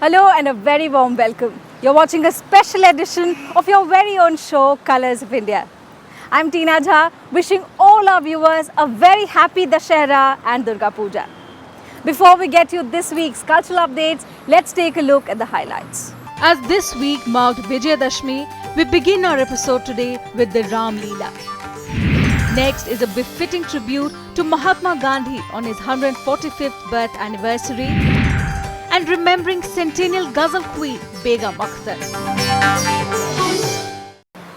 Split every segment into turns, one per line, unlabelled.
Hello and a very warm welcome. You're watching a special edition of your very own show, Colors of India. I'm Tina Jha, wishing all our viewers a very happy Dashera and Durga Puja. Before we get you this week's cultural updates, let's take a look at the highlights. As this week marked Vijayadashmi, we begin our episode today with the Ram Leela. Next is a befitting tribute to Mahatma Gandhi on his 145th birth anniversary and remembering centennial Ghazal queen Begum Akhtar.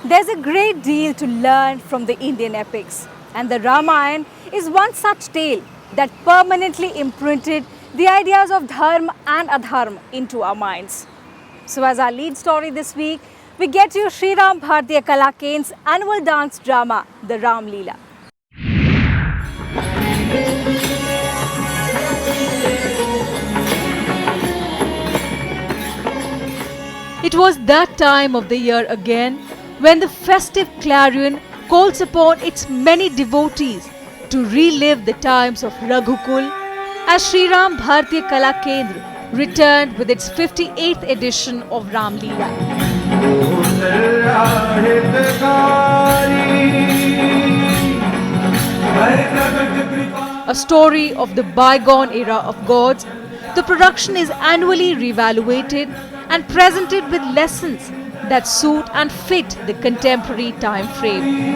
There's a great deal to learn from the Indian epics, and the Ramayana is one such tale that permanently imprinted the ideas of dharma and adharma into our minds. So as our lead story this week, we get you Shriram Bharatiya Kala Kendra's annual dance drama, the Ram Leela. It was that time of the year again when the festive clarion calls upon its many devotees to relive the times of Raghukul as Shriram Bharatiya Kala Kendra returned with its 58th edition of Ram Leela. A story of the bygone era of gods, the production is annually reevaluated and presented with lessons that suit and fit the contemporary time frame.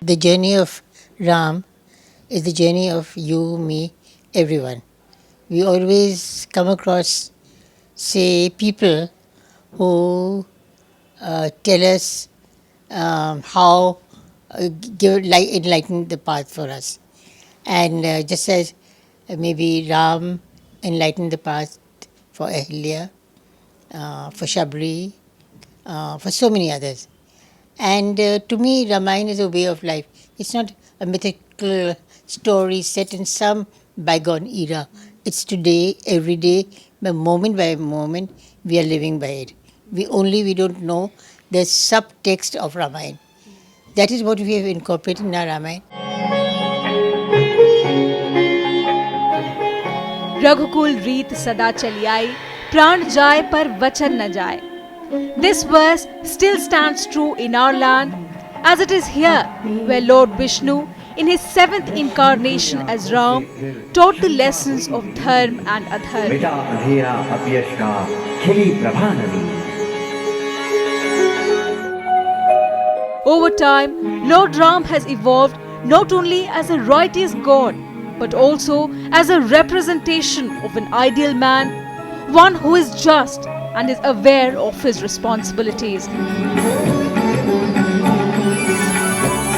The journey of Ram is the journey of you, me, everyone. We always come across, say, people who tell us how enlighten the path for us. And just as maybe Ram enlightened the path for Ahilya, for Shabri, for so many others. And to me, Ramayana is a way of life. It's not a mythical story set in some bygone era. It's today, every day, moment by moment, we are living by it. We don't know the subtext of Ramayana. That is what we have incorporated in our Ramayana.
Raghukul Reet Sada Chali Aayi, Pran Jaye Par Vachan Na Jaye. This verse still stands true in our land, as it is here where Lord Vishnu, in his 7th incarnation as Ram, taught the lessons of dharma and adharma. Over time, Lord Ram has evolved not only as a righteous god, but also as a representation of an ideal man, one who is just and is aware of his responsibilities.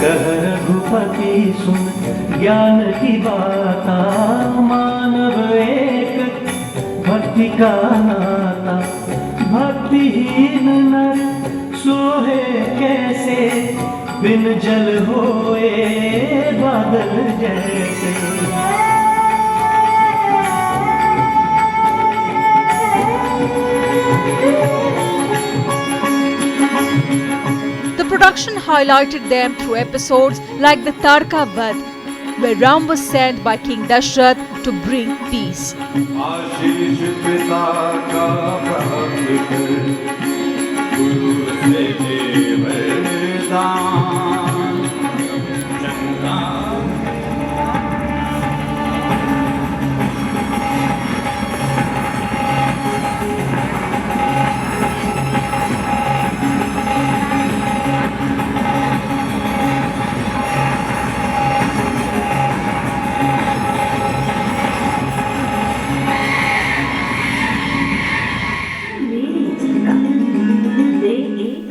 Raghupati सुन ज्ञान की बाता मानव एक भक्ति का नाता भक्तिहीन नर सोहे कैसे बिन जल होए बादल जैसे.
The production highlighted them through episodes like the Tarka Vad, where Ram was sent by King Dashrath to bring peace.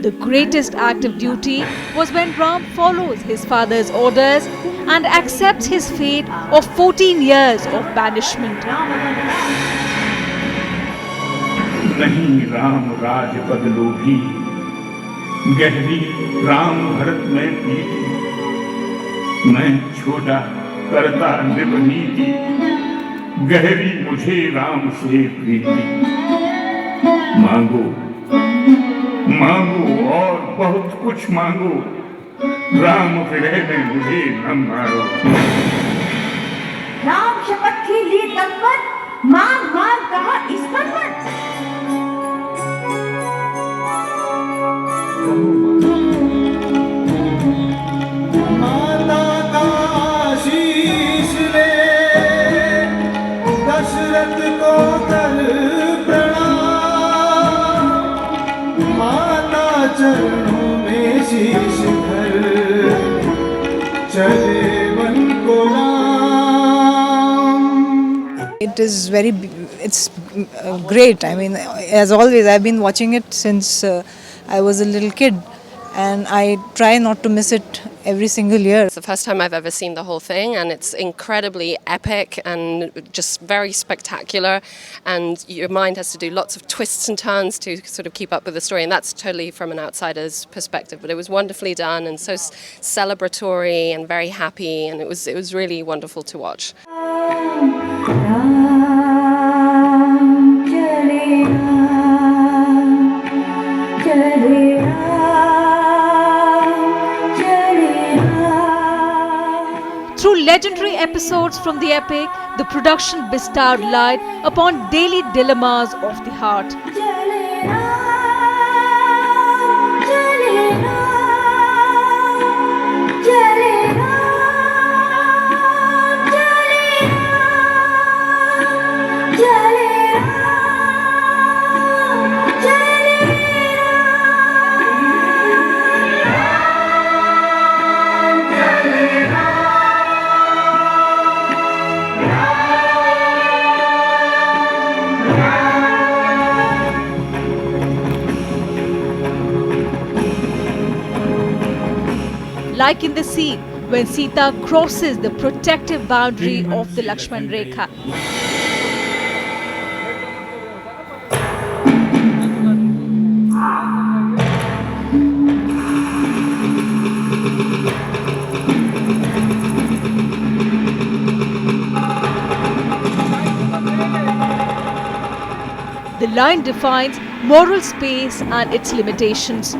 The greatest act of duty was when Ram follows his father's orders and accepts his fate of 14 years of banishment.
नहीं राम राज पद लोभी, गहरी राम भरत में प्रीति, मैं छोटा करता निभनीति, गहरी मुझे राम से प्रीति। मांगो मांगो और बहुत कुछ मांगो, राम विरह में मुझे न मारो।
राम शपथ के लिए तत्पर, मांग मांग कहा इस पर मत।
माता का आशीष ले, दशरथ को कर प्रणाम, माता चरणों में शीश धर, चले वन को Ram.
It is it's great. I mean, as always, I've been watching it since I was a little kid, and I try not to miss it every single year.
It's the first time I've ever seen the whole thing, and it's incredibly epic and just very spectacular, and your mind has to do lots of twists and turns to sort of keep up with the story, and that's totally from an outsider's perspective, but it was wonderfully done and so celebratory and very happy, and it was really wonderful to watch.
Through legendary episodes from the epic, the production bestowed light upon daily dilemmas of the heart. Like in the scene when Sita crosses the protective boundary of the Lakshman Rekha. The line defines moral space and its limitations.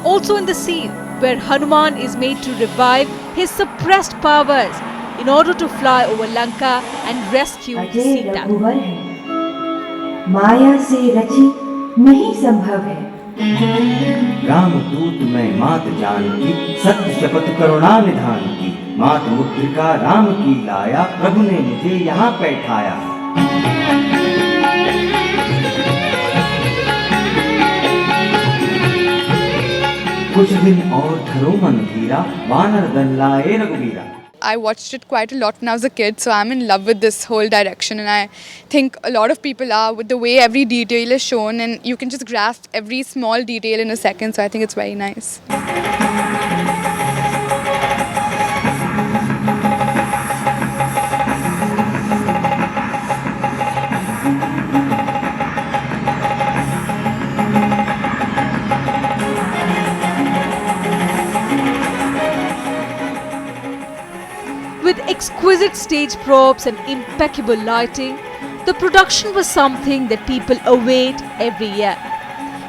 Also in the scene where Hanuman is made to revive his suppressed powers in order to fly over Lanka and rescue Sita.
रघुवर है, माया से रची नहीं संभव है।
राम दूत मैं मात जानकी, सत्य शपथ करुणा निधान की, मात मुद्रिका राम की लाया, प्रभु ने मुझे यहाँ बैठाया। कुछ दिन और धरो मन धीरा, वानर दल लाए रघुवीरा।
I watched it quite a lot when I was a kid, so I'm in love with this whole direction, and I think a lot of people are, with the way every detail is shown, and you can just grasp every small detail in a second, so I think it's very nice.
With exquisite stage props and impeccable lighting, the production was something that people await every year.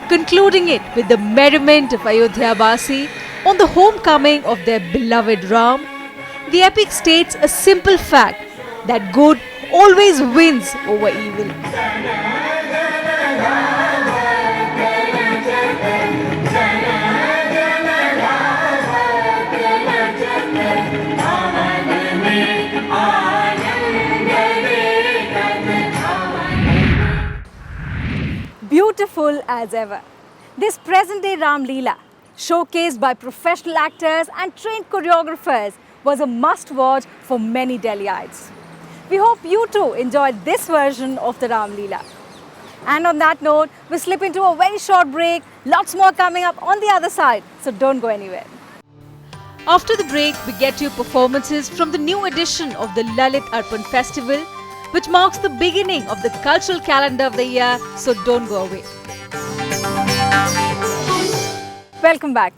Concluding it with the merriment of Ayodhya Vasi on the homecoming of their beloved Ram, the epic states a simple fact that good always wins over evil. Beautiful as ever, this present-day Ram Leela, showcased by professional actors and trained choreographers, was a must-watch for many Delhiites. We hope you too enjoyed this version of the Ram Leela. And on that note, we slip into a very short break. Lots more coming up on the other side, so don't go anywhere. After the break, we get you performances from the new edition of the Lalit Arpan Festival, which marks the beginning of the cultural calendar of the year, so don't go away. Welcome back.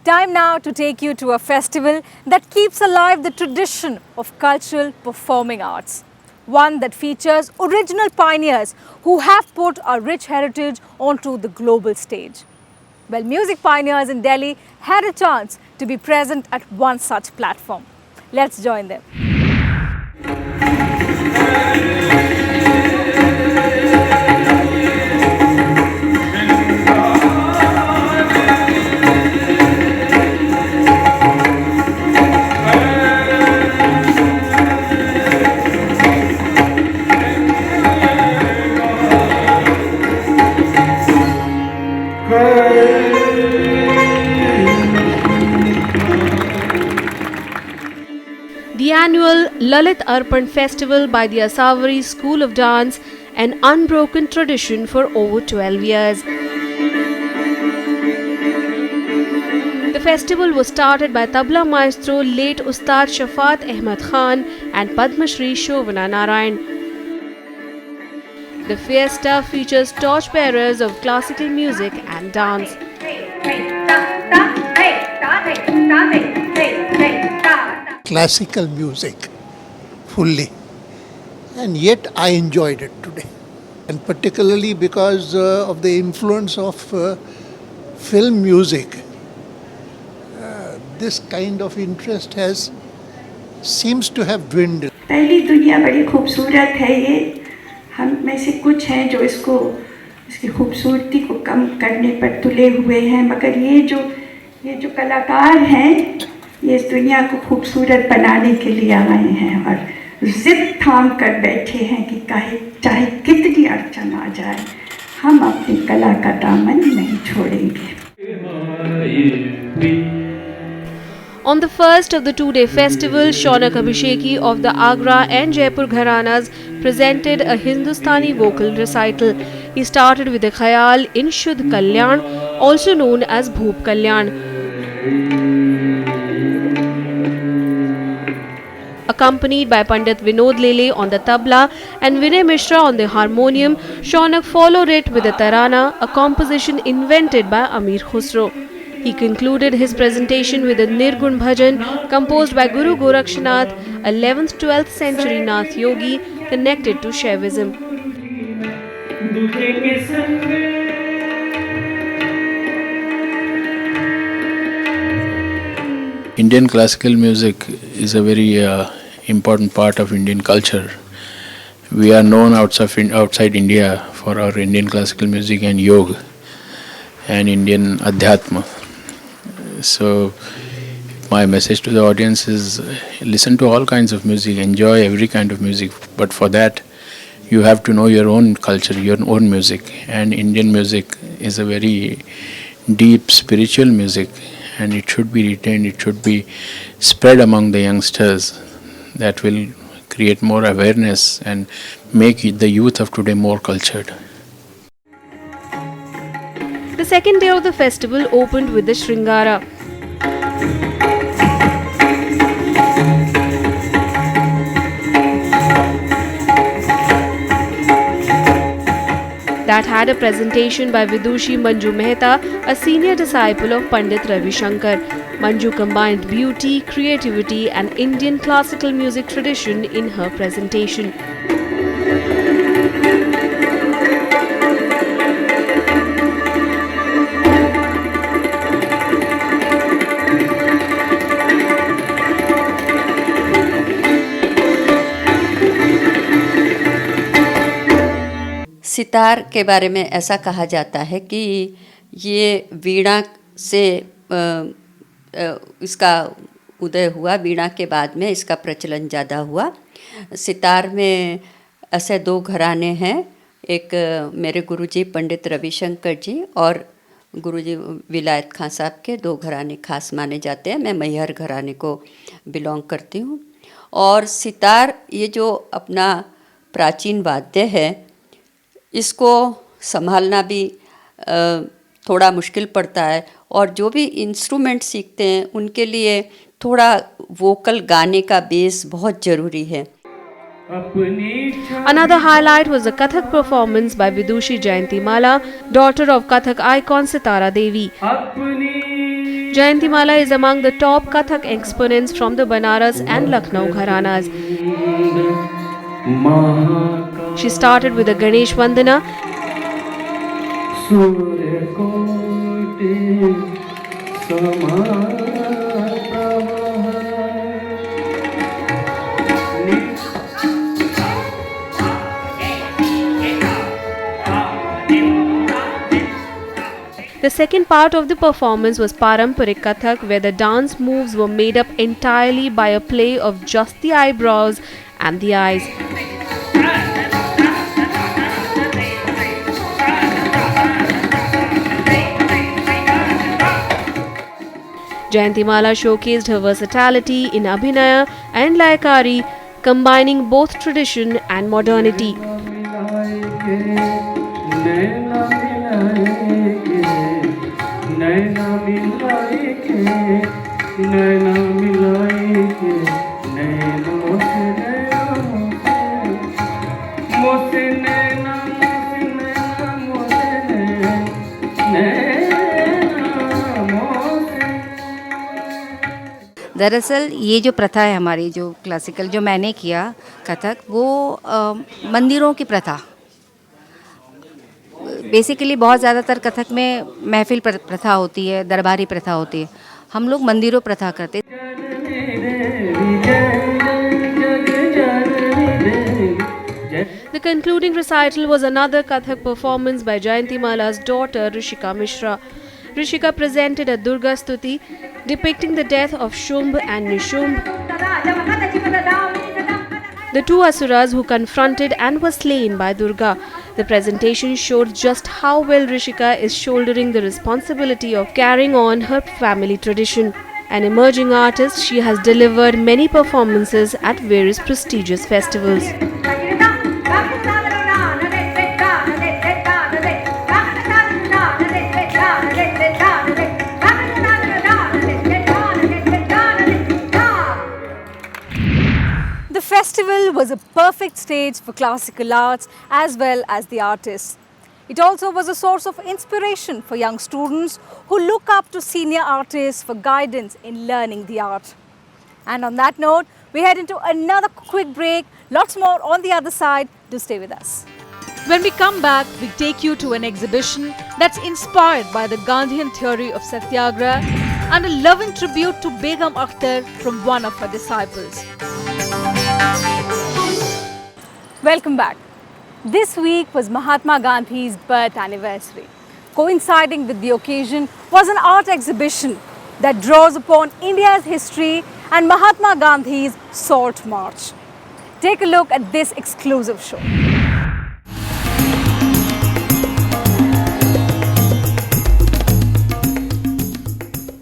Time now to take you to a festival that keeps alive the tradition of cultural performing arts. One that features original pioneers who have put our rich heritage onto the global stage. Well, music pioneers in Delhi had a chance to be present at one such platform. Let's join them.
The annual Lalit Arpan Festival by the Asavari School of Dance, an unbroken tradition for over 12 years. The festival was started by tabla maestro late Ustad Shafat Ahmad Khan and Padma Shri Shovana Narayan. The fiesta features torchbearers of classical music and dance.
Classical music fully, and yet I enjoyed it today, and particularly because of the influence of film music. This kind of interest seems to have dwindled.
पहली दुनिया बड़ी खूबसूरत है ये, हम में से कुछ हैं जो इसकी खूबसूरती को कम करने पर तुले हुए हैं, मगर ये जो कलाकार हैं ये इस दुनिया को खूबसूरत बनाने के लिए आए हैं और जिद थाम कर बैठे हैं कि चाहे कितनी अड़चन आ जाए हम अपनी कला का दामन नहीं छोड़ेंगे.
On the first of the two-day festival, Shaunak Abhisheki of the Agra and Jaipur Gharanas presented a Hindustani vocal recital. He started with a khayal in Shuddh Kalyan, also known as Bhoop Kalyan. Accompanied by Pandit Vinod Lele on the tabla and Vinay Mishra on the harmonium, Shaunak followed it with a tarana, a composition invented by Amir Khusro. He concluded his presentation with a Nirgun Bhajan composed by Guru Gorakshnath, 11th-12th century Nath Yogi connected to Shaivism.
Indian classical music is a very important part of Indian culture. We are known outside India for our Indian classical music and yoga and Indian Adhyatma. So my message to the audience is listen to all kinds of music, enjoy every kind of music, but for that you have to know your own culture, your own music, and Indian music is a very deep spiritual music and it should be retained, it should be spread among the youngsters. That will create more awareness and make the youth of today more cultured.
The second day of the festival opened with the Shringara. That had a presentation by Vidushi Manju Mehta, a senior disciple of Pandit Ravi Shankar. Manju combined beauty, creativity and Indian classical music tradition in her presentation.
Sitar के बारे में ऐसा कहा जाता है कि ये वीणा से इसका उदय हुआ, वीणा के बाद में इसका प्रचलन ज़्यादा हुआ. सितार में ऐसे दो घराने हैं, एक मेरे गुरुजी पंडित रविशंकर जी और गुरुजी विलायत खां साहब के दो घराने खास माने जाते हैं. मैं मैहर घराने को बिलोंग करती हूँ और सितार ये जो अपना प्राचीन वाद्य है, इसको संभालना भी थोड़ा मुश्किल पड़ता है, और जो भी इंस्ट्रूमेंट सीखते हैं उनके लिए थोड़ा वोकल गाने का बेस बहुत ज़रूरी है।
Another highlight was the Kathak performance by Vidushi Jayantimala, daughter of Kathak icon Sitara Devi. Jayantimala is among the top Kathak exponents from the Banaras and Lucknow Gharanas. She started with the Ganesh Vandana, The second part of the performance was Paramparik Kathak, where the dance moves were made up entirely by a play of just the eyebrows and the eyes. Jayantimala showcased her versatility in Abhinaya and Layakari, combining both tradition and modernity.
दरअसल ये जो प्रथा है हमारी, जो classical जो मैंने किया कथक, वो मंदिरों की प्रथा, बेसिकली बहुत ज़्यादातर कथक में महफिल प्रथा होती है, दरबारी प्रथा होती है, हम लोग मंदिरों प्रथा करते।
The concluding recital was another Kathak performance by Jayantimala's daughter Rishika Mishra. Rishika presented a Durga Stuti depicting the death of Shumbh and Nishumbh, the two asuras who confronted and were slain by Durga. The presentation showed just how well Rishika is shouldering the responsibility of carrying on her family tradition. An emerging artist, she has delivered many performances at various prestigious festivals.
The festival was a perfect stage for classical arts as well as the artists. It also was a source of inspiration for young students who look up to senior artists for guidance in learning the art. And on that note, we head into another quick break. Lots more on the other side. Do stay with us. When we come back, we take you to an exhibition that's inspired by the Gandhian theory of Satyagraha and a loving tribute to Begum Akhtar from one of her disciples. Welcome back. This week was Mahatma Gandhi's birth anniversary. Coinciding with the occasion was an art exhibition that draws upon India's history and Mahatma Gandhi's Salt March. Take a look at this exclusive show.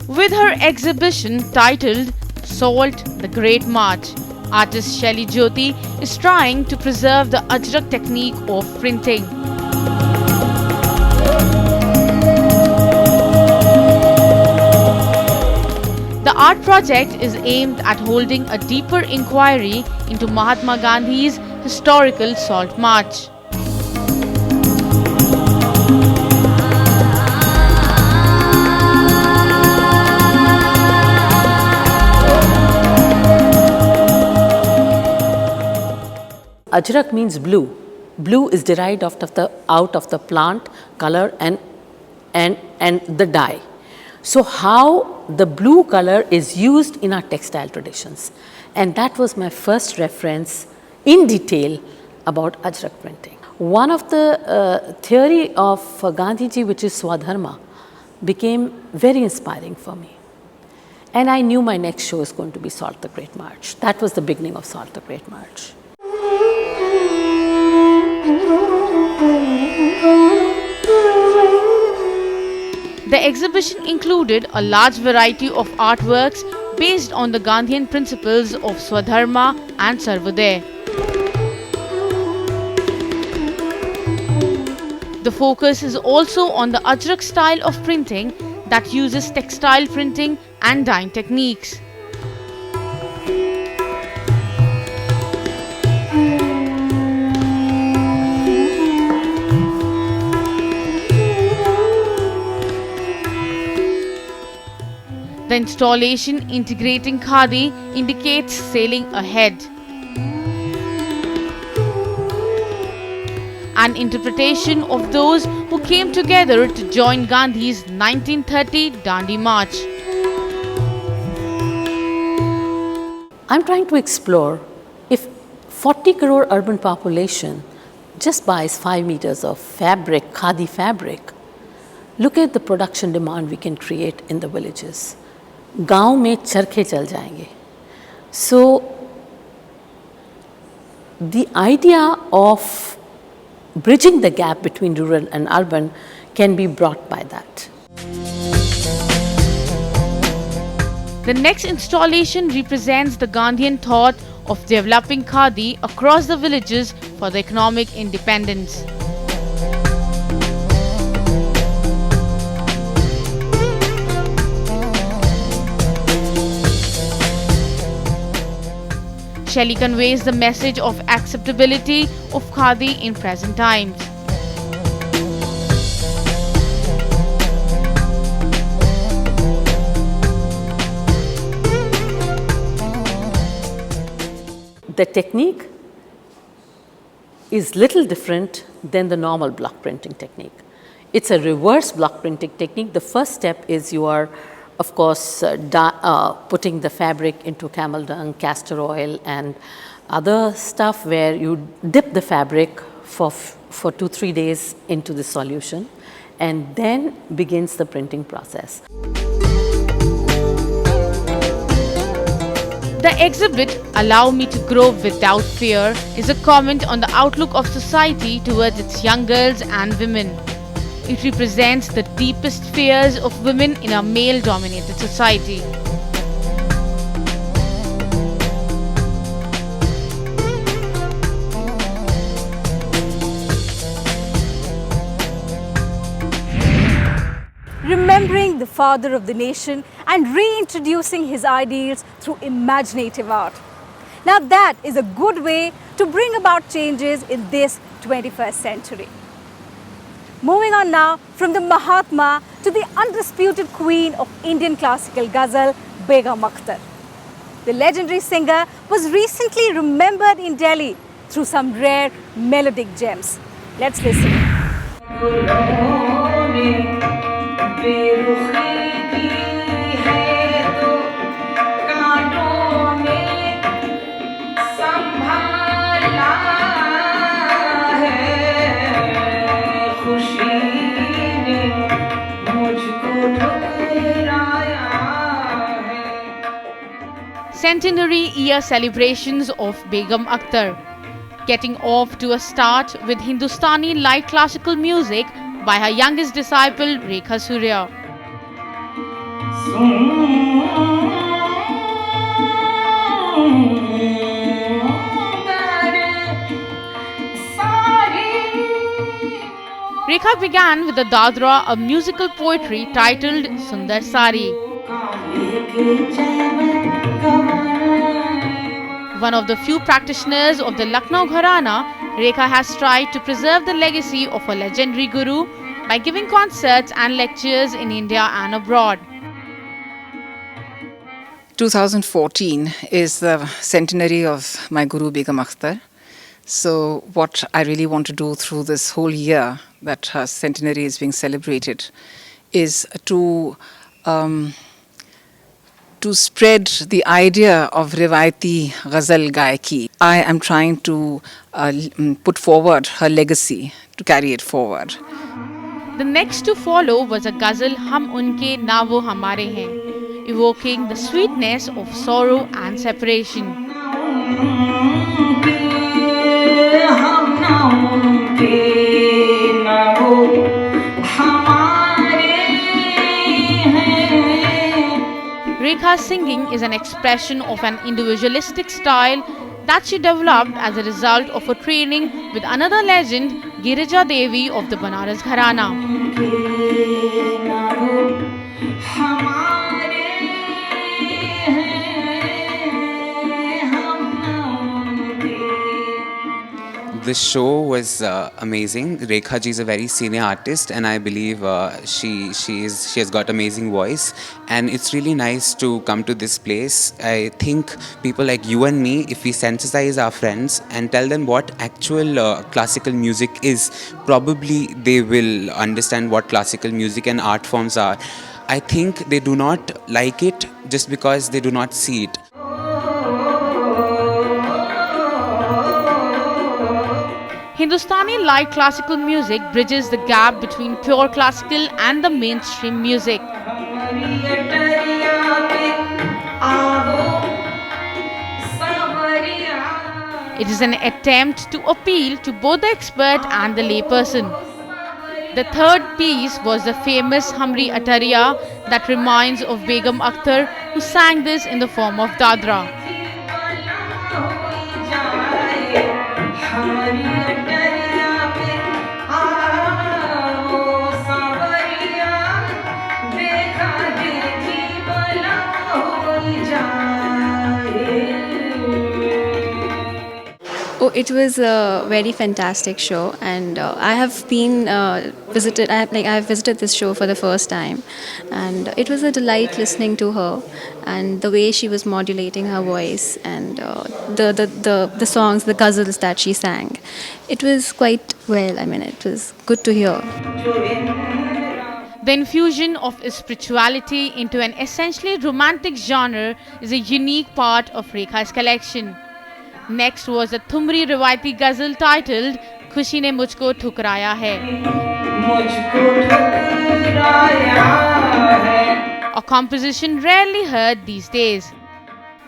With her exhibition titled Salt, the Great March, artist Shelly Jyoti is trying to preserve the Ajrak technique of printing. The art project is aimed at holding a deeper inquiry into Mahatma Gandhi's historical Salt March.
Ajrak means blue. Blue is derived out of the plant color and the dye. So how the blue color is used in our textile traditions, and that was my first reference in detail about Ajrak printing. One of the theory of Gandhiji, which is Swadharma, became very inspiring for me. And I knew my next show is going to be Salt the Great March. That was the beginning of Salt the Great March.
The exhibition included a large variety of artworks based on the Gandhian principles of Swadharma and Sarvodaya. The focus is also on the Ajrak style of printing that uses textile printing and dyeing techniques. The installation integrating Khadi indicates sailing ahead. An interpretation of those who came together to join Gandhi's 1930 Dandi March.
I'm trying to explore if 40 crore urban population just buys 5 meters of fabric, khadi fabric, look at the production demand we can create in the villages. गांव में चरखे चल जाएंगे. So the idea of bridging the gap between rural and urban can be brought by that.
The next installation represents the Gandhian thought of developing Khadi across the villages for the economic independence. Shelley conveys the message of acceptability of Khadi in present times.
The technique is little different than the normal block printing technique. It's a reverse block printing technique. The first step is you are, of course, putting the fabric into camel dung, castor oil, and other stuff where you dip the fabric for 2-3 days into the solution, and then begins the printing process.
The exhibit, Allow Me to Grow Without Fear, is a comment on the outlook of society towards its young girls and women. It represents the deepest fears of women in a male-dominated society.
Remembering the father of the nation and reintroducing his ideals through imaginative art. Now that is a good way to bring about changes in this 21st century. Moving on now from the Mahatma to the undisputed queen of Indian classical ghazal, Begum Akhtar. The legendary singer was recently remembered in Delhi through some rare melodic gems. Let's listen.
Centenary year celebrations of Begum Akhtar, getting off to a start with Hindustani light classical music by her youngest disciple Rekha Surya. Rekha began with the Dadra, a musical poetry titled Sundar Sari. One of the few practitioners of the Lucknow Gharana, Rekha has tried to preserve the legacy of a legendary guru by giving concerts and lectures in India and abroad.
2014 is the centenary of my guru Begum Akhtar. So what I really want to do through this whole year that her centenary is being celebrated is to spread the idea of Rivaiti Ghazal Gaiki. I am trying to put forward her legacy, to carry it forward.
The next to follow was a ghazal Hum Unke Na Wo Hamare Hain, evoking the sweetness of sorrow and separation. Rekha tabla singing is an expression of an individualistic style that she developed as a result of her training with another legend, Girija Devi of the Banaras Gharana.
This show was amazing. Rekha ji is a very senior artist, and I believe she has got amazing voice. And it's really nice to come to this place. I think people like you and me, if we sensitize our friends and tell them what actual classical music is, probably they will understand what classical music and art forms are. I think they do not like it just because they do not see it.
Hindustani light classical music bridges the gap between pure classical and the mainstream music. It is an attempt to appeal to both the expert and the layperson. The third piece was the famous Hamri Atariya that reminds of Begum Akhtar, who sang this in the form of Dadra.
Oh, it was a very fantastic show, and I have been visited. I have visited this show for the first time, and it was a delight listening to her, and the way she was modulating her voice, and the songs, the ghazals that she sang. It was quite well. I mean, it was good to hear.
The infusion of spirituality into an essentially romantic genre is a unique part of Rekha's collection. Next was a Thumri Riwaiti ghazal titled Khushi Ne Mujhko Thukraya Hai, a composition rarely heard these days.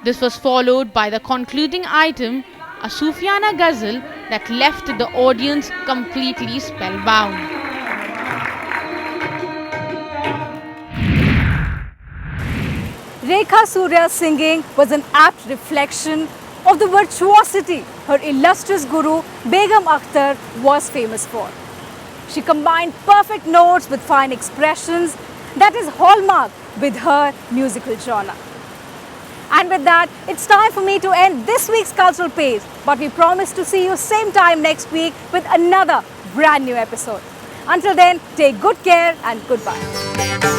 This was followed by the concluding item, a Sufiana ghazal that left the audience completely spellbound.
Rekha Surya's singing was an apt reflection of the virtuosity her illustrious guru Begum Akhtar was famous for. She combined perfect notes with fine expressions that is hallmark with her musical genre. And with that, it's time for me to end this week's cultural page, but we promise to see you same time next week with another brand new episode. Until then, take good care and goodbye.